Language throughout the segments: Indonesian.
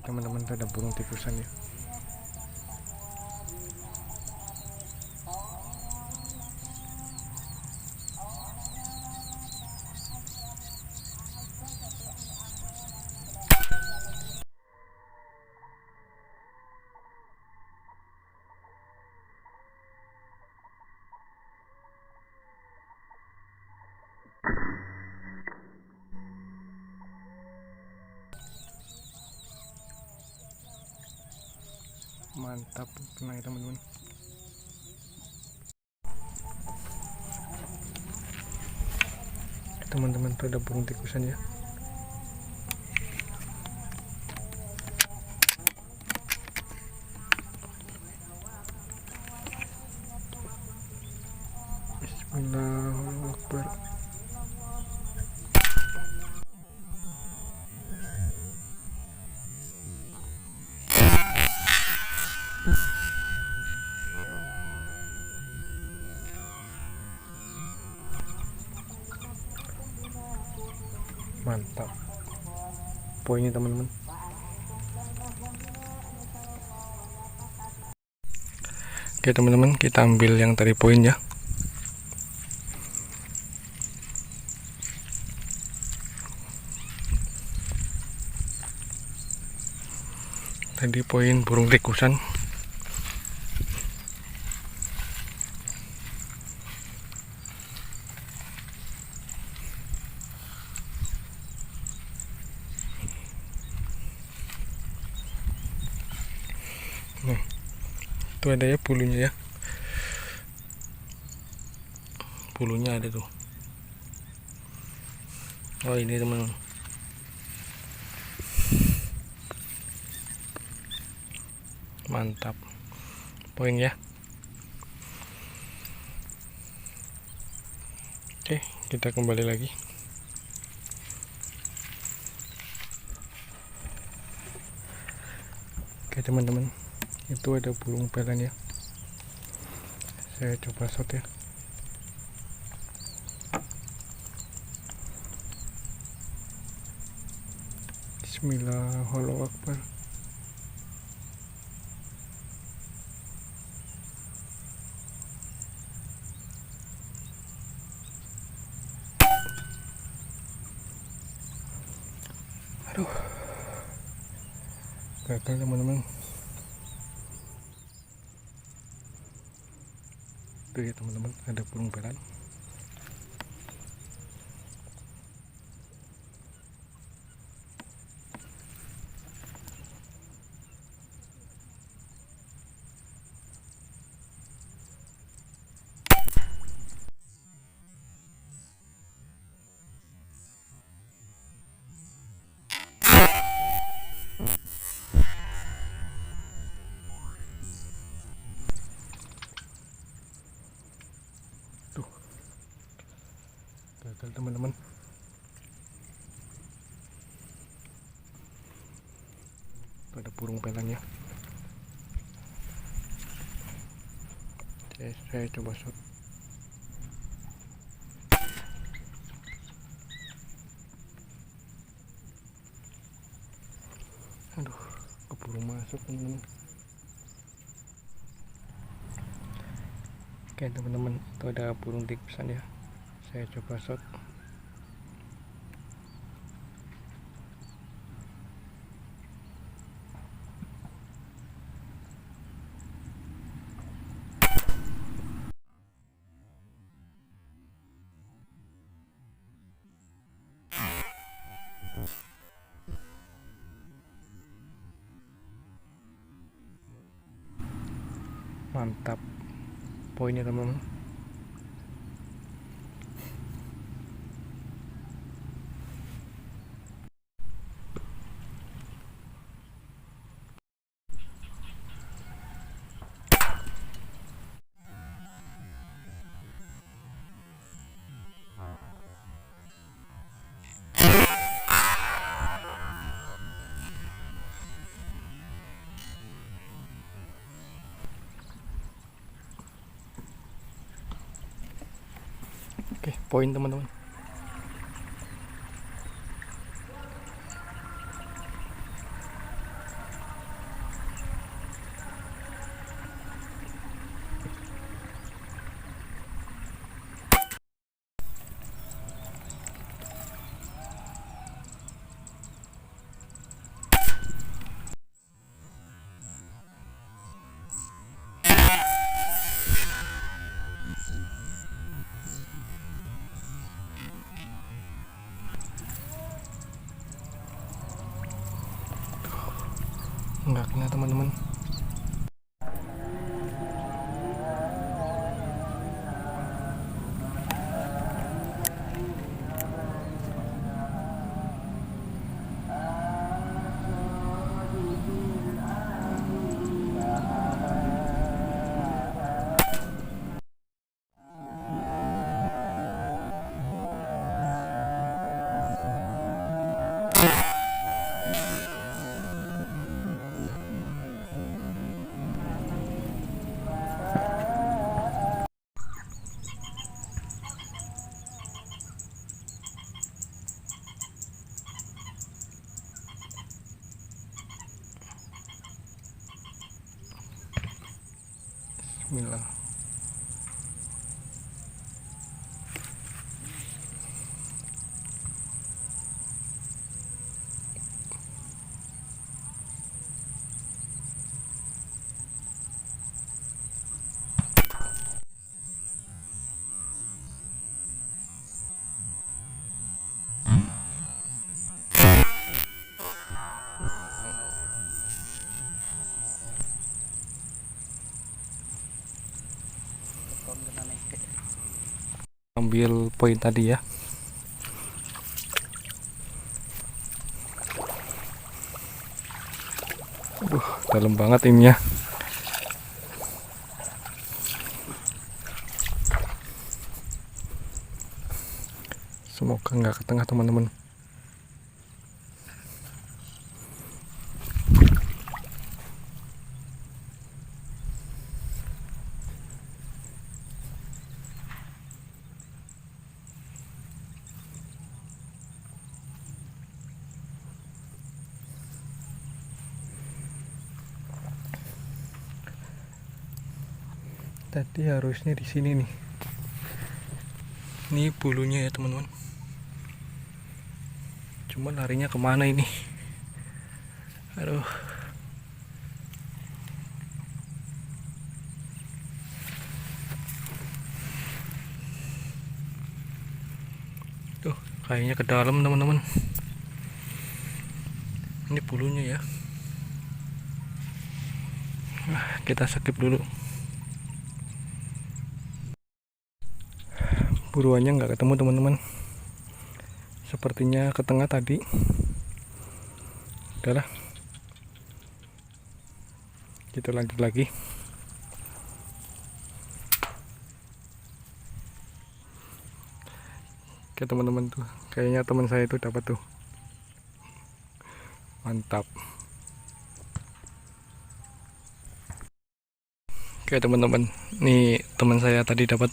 Teman-teman, ada burung tikusan ya. Mantap, kena ya teman-teman. Teman-teman, tuh ada burung tikusan ya. Bismillahirrahmanirrahim. Mantap poinnya teman-teman. Oke teman-teman, kita ambil yang tadi poin ya. Tadi poin burung tikusan. Nih, itu ada ya bulunya ya. Bulunya ada tuh. Oh ini teman-teman. Mantap poin ya. Oke, kita kembali lagi. Oke teman-teman, itu ada burung pelan ya. Saya coba shot ya. Bismillahirrahmanirrahim. Aduh, gagal teman-teman. Tuh ya teman-teman, ada burung pelan. Tuh, gagal teman-teman. Ada burung pelannya. Saya coba shot. Aduh, keburu masuk teman-teman. Oke teman-teman, itu ada burung tikusan ya. Saya coba shot. Mantap poinnya teman-teman. Oke, poin teman-teman. Enggak kena teman-teman. Bismillah. Ambil poin tadi ya. Dalam banget ini ya. Semoga nggak ke tengah teman-teman. Tadi harusnya di sini nih. Ini bulunya ya teman-teman. Cuma larinya kemana ini? Aduh. Tuh, kayaknya ke dalam teman-teman. Ini bulunya ya. Kita skip dulu. Buruannya nggak ketemu teman-teman. Sepertinya ke tengah tadi. Udahlah, kita lanjut lagi. Oke teman-teman, tuh kayaknya teman saya itu dapat tuh. Mantap. Oke teman-teman, nih teman saya tadi dapat.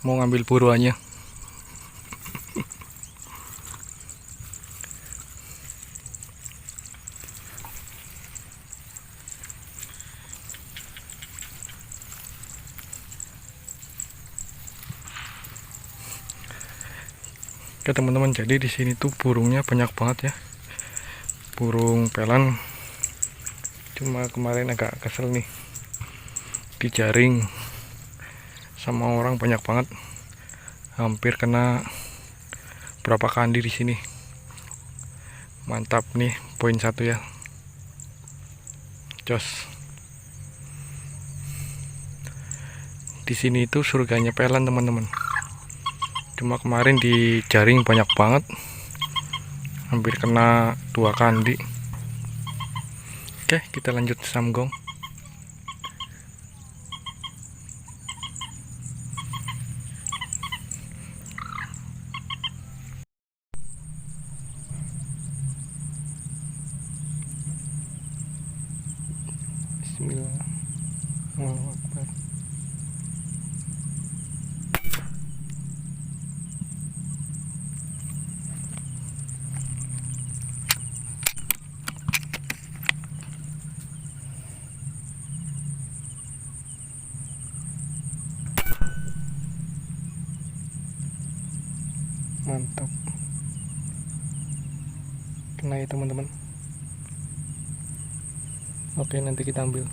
Mau ngambil buruannya. Oke teman-teman, jadi di sini tuh burungnya banyak banget ya. Burung pelan. Cuma kemarin agak kesel nih. Dijaring sama orang banyak banget. Hampir kena berapa kandi di sini. Mantap nih, poin 1 ya. Jos. Di sini itu surganya pelan teman-teman. Cuma kemarin dijaring banyak banget. Hampir kena 2 kandi. Oke, kita lanjut samgong. Bismillah. Allahu Akbar. Mantap. Kena ya teman-teman. Oke, nanti kita ambil.